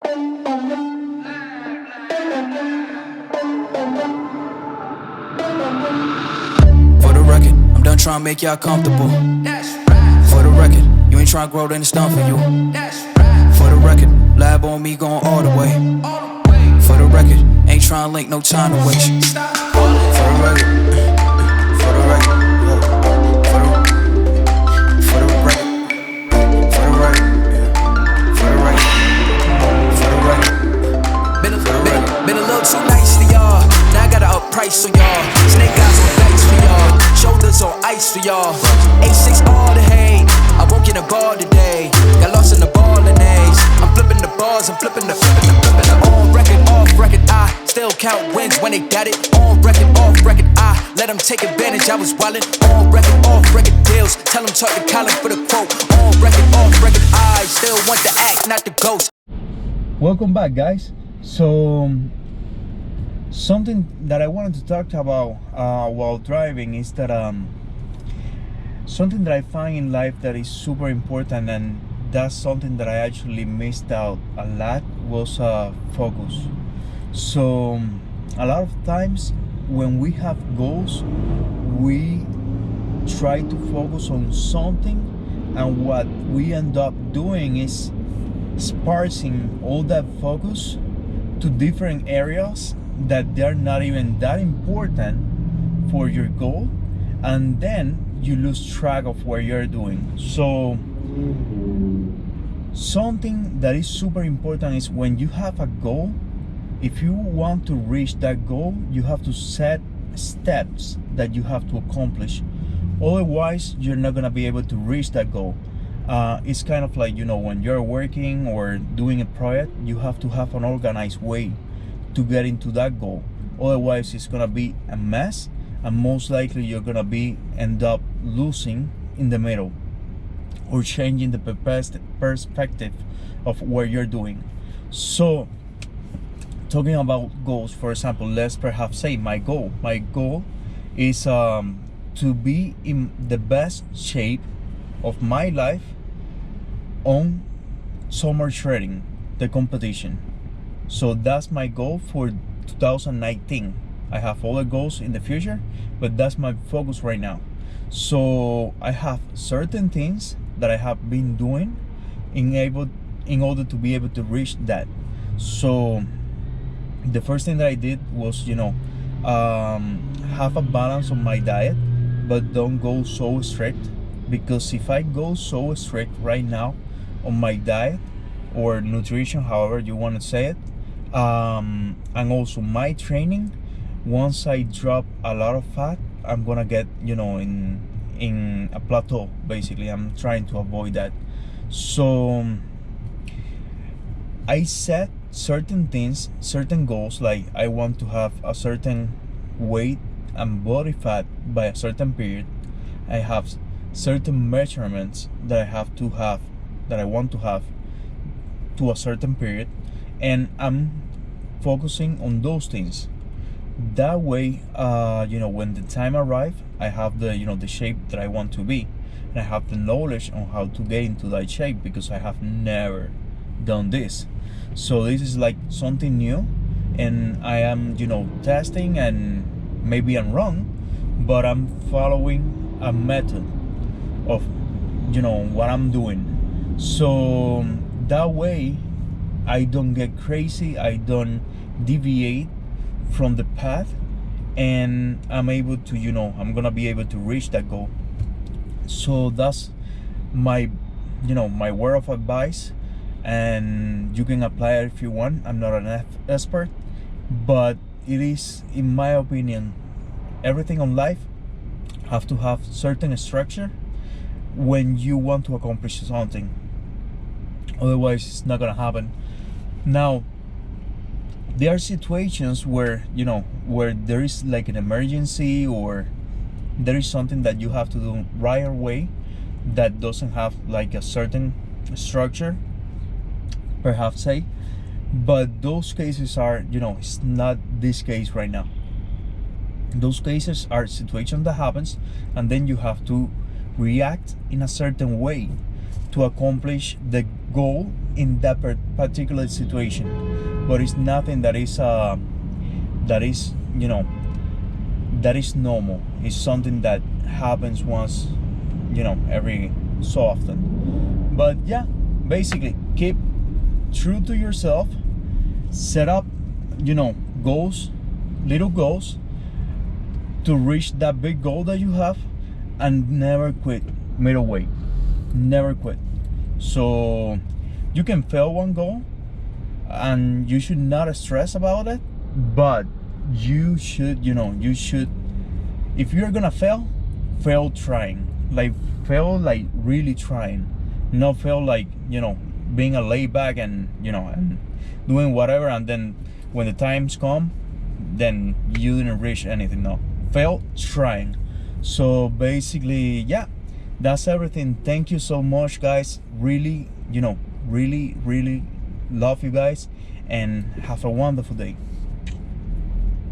For the record, I'm done trying to make y'all comfortable. For the record, you ain't trying to grow, then it's done for you. For the record, lab on me going all the way. For the record, ain't trying to link, no time to waste. For the record, for the record, for the record, for the record, for the record, for the record. Been a little too nice to y'all. Now I gotta up price on y'all. Snake eyes on dice for y'all. Shoulders on ice for y'all. A6 all the hay. I won't get a ball today. Got lost in the ball and A's. I'm flipping the bars, I'm flipping the on record, off record. I still count wins when they got it. On record, off record. I let them take advantage. I was wildin'. On record, off record deals. Tell them talk to Colin for the quote. On record, off record. I still want the act, not the ghost. Welcome back, guys. So something that I wanted to talk about while driving is that something that I find in life that is super important, and that's something that I actually missed out a lot, was focus. So a lot of times when we have goals, we try to focus on something, and what we end up doing is sparsing all that focus to different areas that they're not even that important for your goal, and then you lose track of what you're doing. So something that is super important is when you have a goal, if you want to reach that goal, you have to set steps that you have to accomplish. Otherwise, you're not gonna be able to reach that goal. It's kind of like, you know, when you're working or doing a project, you have to have an organized way to get into that goal. Otherwise, it's gonna be a mess, and most likely you're gonna end up losing in the middle or changing the perspective of what you're doing. So talking about goals, for example, let's perhaps say my goal is to be in the best shape of my life on summer shredding, the competition. So that's my goal for 2019. I have other goals in the future, but that's my focus right now. So I have certain things that I have been doing in order to be able to reach that. So the first thing that I did was, have a balance on my diet, but don't go so strict, because if I go so strict right now on my diet or nutrition, however you want to say it, and also my training, once I drop a lot of fat, I'm gonna get, in a plateau. Basically, I'm trying to avoid that. So I set certain things, certain goals, like I want to have a certain weight and body fat by a certain period. I have certain measurements that I want to have to a certain period, and I'm focusing on those things. That way, when the time arrives, I have the shape that I want to be, and I have the knowledge on how to get into that shape, because I have never done this. So this is like something new, and I am testing, and maybe I'm wrong, but I'm following a method of what I'm doing. So that way I don't get crazy, I don't deviate from the path, and I'm able to I'm gonna be able to reach that goal. So that's my my word of advice, and you can apply it if you want. I'm not an expert, but it is, in my opinion, everything in life have to have certain structure when you want to accomplish something. Otherwise, it's not gonna happen. Now, there are situations where where there is like an emergency, or there is something that you have to do right away that doesn't have like a certain structure, perhaps say. But those cases are, it's not this case right now. Those cases are situations that happens, and then you have to react in a certain way to accomplish the goal in that particular situation, but it's nothing that is you know, that is normal. It's something that happens once, you know, every so often. But yeah, basically keep true to yourself, set up, you know, goals, little goals to reach that big goal that you have, and never quit midway. Never quit. So you can fail one goal and you should not stress about it, but you should, you know, you should, if you're gonna fail trying, like fail like really trying, not fail like, you know, being a laid back and, you know, and doing whatever, and then when the times come, then you didn't reach anything. No, fail trying. So basically, yeah, that's everything. Thank you so much, guys. Really, you know, really love you guys, and have a wonderful day.